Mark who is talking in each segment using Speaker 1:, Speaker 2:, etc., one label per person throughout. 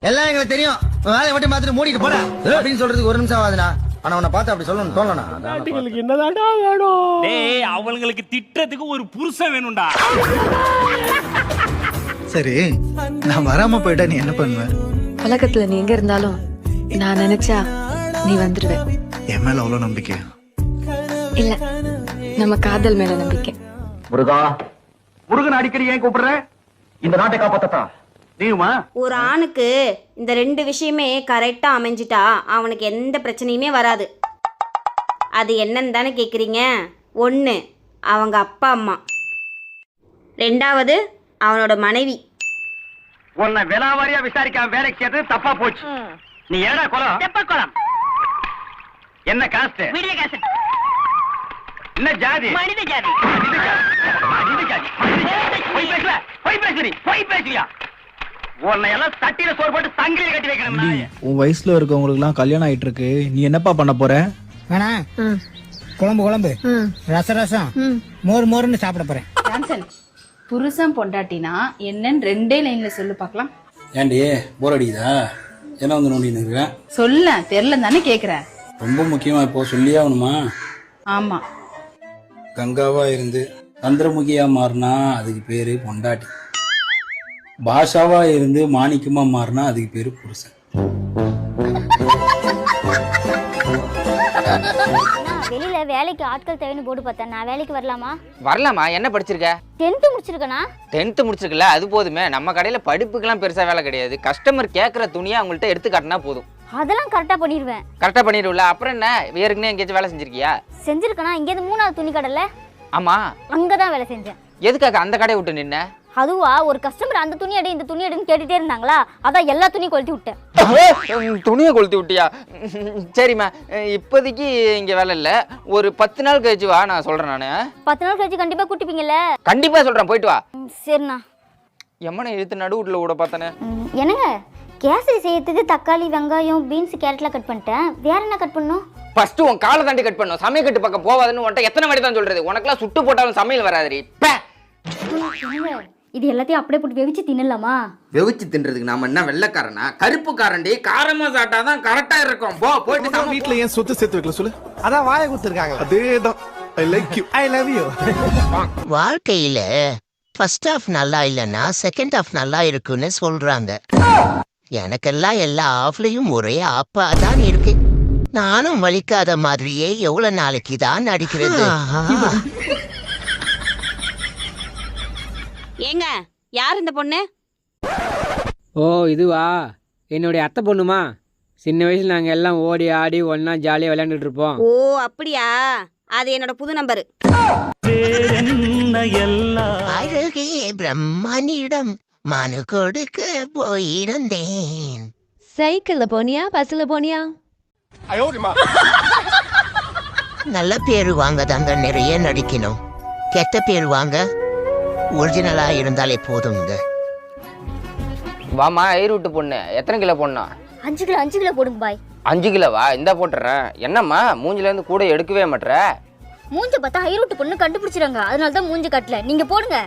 Speaker 1: எல்லாம் எங்களுக்கு தெரியும். வேலையை மட்டும் பார்த்துட்டு மூடிட்டு போட அப்படின்னு சொல்றதுக்கு ஒரு நிமிஷம் ஆகுதுண்ணா. ஆனா உன்னை பார்த்து அப்படி சொல்லணும்னு தோணலண்ணா.
Speaker 2: என்னதாண்டா வேணும்?
Speaker 3: டேய் அவங்களுக்கு திட்டத்துக்கு ஒரு புருஷன் வேணும்டா.
Speaker 4: சரி, நான் வராம போயிட்டா நீ என்ன பண்ணுவ?
Speaker 5: உலகத்துல நீ எங்க இருந்தாலும் நான் நினைச்சா நீ வந்துடுவ.
Speaker 4: என் மேல அவ்வளவு நம்பிக்கை?
Speaker 5: இல்ல, நம்ம காதல் மேல நம்பிக்கை.
Speaker 6: முருகா, முருகன் அடிக்கடி ஏன் கூப்பிடுற? இந்த நாட்டை காப்பாத்தத்தான். நீயுமா?
Speaker 7: ஒரு ஆணுக்கு இந்த 2 விஷயமே கரெக்டா அமைஞ்சிட்டா அவனுக்கு எந்த பிரச்சனையுமே வராது. அது என்னன்னு தானே கேட்குறீங்க? 1, அவங்க அப்பா அம்மா. 2வது அவனோட மனைவி.
Speaker 6: உன்னை விலாவாரியா விசாரிக்காம வேலைக்கு சேர்த்து தப்பா போச்சு. நீ ஏடா குலம்? தெப்ப குலம். என்ன காஸ்ட்? மீடிய காஸ்ட். என்ன ஜாதி? மனித ஜாதி. மனித ஜாதி. போய் பேசல, போய் பேசுறீ, போய் பேசுறியா? உன்னை எல்லாம் தட்டில சோறு போட்டு சங்கிலி கட்டி வைக்கிறேன்.
Speaker 8: உன் வயசுல இருக்கவங்களுக்கு எல்லாம் கல்யாணம் ஆயிட்டு இருக்கு, நீ என்னப்பா பண்ண போற?
Speaker 2: வேணா குழம்பு ரசம் மோர்னு சாப்பிட போறேன்.
Speaker 9: புருஷன் பொண்டாட்டினா என்னன்னு 2 லைன்ல சொல்லு பாக்கலாம்.
Speaker 8: ஏண்டி போர் அடிக்குதா? என்ன வந்து நோண்டின்னு இருக்கேன்?
Speaker 9: சொல்ல தெரியல தானே கேக்குறேன்.
Speaker 8: ரொம்ப முக்கியமா இப்போ சொல்லியே ஆகணுமா?
Speaker 9: ஆமா.
Speaker 8: கங்காவா இருந்து சந்திரமுகியா மாறினா அதுக்கு பேரு பொண்டாட்டி. பாஷாவா இருந்து மாணிக்கமா மாறினா அதுக்கு பேரு புருஷன்.
Speaker 10: வெளியில வேலைக்கு ஆட்கள் தேவைன்னு போர்டு பார்த்தேன். நான் வேலைக்கு வரலாமா?
Speaker 11: வரலாமா? என்ன படிச்சிருக்க?
Speaker 10: 10th முடிச்சிருக்கனா?
Speaker 11: 10th முடிச்சிருக்கல, அது போதுமே. நம்ம கடையில படிப்புக்கெல்லாம் பெருசா வேலை கிடையாது. கஸ்டமர் கேட்கற துணியை அவங்கள்ட்ட எடுத்து காட்டினா போதும்.
Speaker 10: அதெல்லாம் கரெக்டா பண்ணிடுவேன்.
Speaker 11: கரெக்டா பண்ணிடுவல? அப்புறம் என்ன, ஏற்கனவே எங்கேயாச்சும் வேலை செஞ்சிருக்கியா?
Speaker 10: செஞ்சிருக்கனா? இங்கேருந்து 3வது துணி கடையில.
Speaker 11: ஆமா,
Speaker 10: அங்கதான் வேலை செஞ்சேன்.
Speaker 11: எதுக்காக அந்த கடையை விட்டு நின்ன?
Speaker 10: அதுவா, ஒரு கஸ்டமர் அந்த துணி எடு இந்த துணி எடுன்னு கேட்டுட்டே இருந்தாங்களா, அதான் எல்லா துணியும் கொளுத்தி விட்டேன்.
Speaker 11: துணியை கொளுத்தி விட்டியா? சரிம்மா, இப்போதைக்கு இங்க வேலை இல்ல. ஒரு 10 நாள் கழிச்சு வா, நான் சொல்றேன். நானு
Speaker 10: 10 நாள் கழிச்சு கண்டிப்பா கூட்டிப்பீங்கல்ல?
Speaker 11: கண்டிப்பா சொல்றேன், போயிட்டு வா.
Speaker 10: சரிண்ணா.
Speaker 11: எம்மனை இழுத்து நடுவுட்ல கூட பார்த்தானே.
Speaker 10: என்னங்க, கேசரி செய்யறதுக்கு தக்காளி, வெங்காயம், பீன்ஸ், கேரட்லாம் கட் பண்ணிட்டேன். வேற என்ன கட் பண்ணணும்?
Speaker 11: ஃபர்ஸ்ட் உன் காலை தாண்டி கட் பண்ணும். சமையக்கட்டு பக்கம் போவாதுன்னு உன்ட்ட எத்தனை வாட்டி தான் சொல்றது? உனக்கெல்லாம் சுட்டு போட்டாலும் சமையல் வராதுரி.
Speaker 10: இது எல்லாத்தையும் அப்படியே போட்டு வெவிச்சு தின்னலாமா?
Speaker 11: வெவிச்சு தின்றதுக்கு நாம என்ன வெள்ளைக்காரனா? கருப்பு காரண்டி. காரமா சாப்பிட்டாதான் கரெக்டா இருக்கும். போ, போயிட்டு
Speaker 4: வீட்டுல ஏன் சொத்து சேர்த்து வைக்கல சொல்லு?
Speaker 2: அதான் வாயை கொடுத்துருக்காங்க.
Speaker 4: அதேதான். I like you.
Speaker 2: I love you.
Speaker 12: வாழ்க்கையில ஃபர்ஸ்ட் ஹாஃப் நல்லா இல்லைன்னா செகண்ட் ஹாஃப் நல்லா இருக்குன்னு சொல்றாங்க. எனக்கெல்லாம் எல்லா ஆஃப்லயும் ஒரே ஆப்பா தான் இருக்கு. நானும் வலிக்காத மாதிரியே எவ்வளவு நாளைக்கு தான் நடிக்கிறது?
Speaker 7: ஏங்க, யார் இந்த பொண்ணு?
Speaker 2: ஓ, இதுவா? என்னுடைய அத்தை பொண்ணுமா. சின்ன வயசுல நாங்க எல்லாம் ஓடி ஆடி ஒன்னா ஜாலியா விளையாண்டுட்டு இருப்போம்.
Speaker 7: ஓ அப்படியா? அது என்னோட புது நம்பரு.
Speaker 12: அழகே பிரம்மனிடம் மனு கொடுக்க போயிருந்தேன்.
Speaker 5: சைக்கிள்ல போனியா பஸ்ல போனியா?
Speaker 12: நல்ல பேரு வாங்க தாங்க நிறைய நடிக்கணும். கெட்ட பேரு வாங்க ஒரிஜினலா இருந்தாலே போதுங்க.
Speaker 11: வாமா, ஐரூட்டு பொண்ணு. எத்தனை கிலோ பொண்ணா?
Speaker 10: 5 கிலோ போடுங்க பாய்.
Speaker 11: 5 கிலோவா? இந்தா போட்டுறேன். என்னம்மா மூஞ்சில இருந்து கூட எடுக்கவே மாட்டற?
Speaker 10: மூஞ்ச பார்த்தா ஐரூட்டு பொண்ணு கண்டுபிடிச்சிராங்க, அதனால தான் மூஞ்சி கட்டல. நீங்க போடுங்க.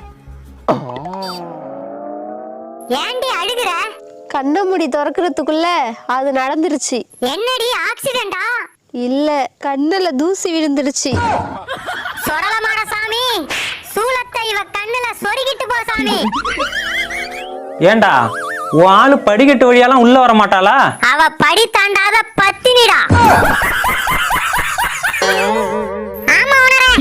Speaker 10: ஏண்டி அழுகுற?
Speaker 5: கண்ண மூடி திறக்கிறதுக்குள்ள அது நடந்துருச்சு.
Speaker 10: என்னடி ஆக்சிடென்டா?
Speaker 5: இல்ல, கண்ணுல தூசி விழுந்துடுச்சு.
Speaker 10: சொரலமான சாமி, சூலத்தை இவ கண்ணுல சொருகிட்டு போ சாமி.
Speaker 3: ஏண்டா உன் ஆளு படிக்கட்டு வழியாலாம் உள்ள வர மாட்டாளா?
Speaker 10: அவ படி தாண்டாத பத்தினிடா. ஆமா உணரே.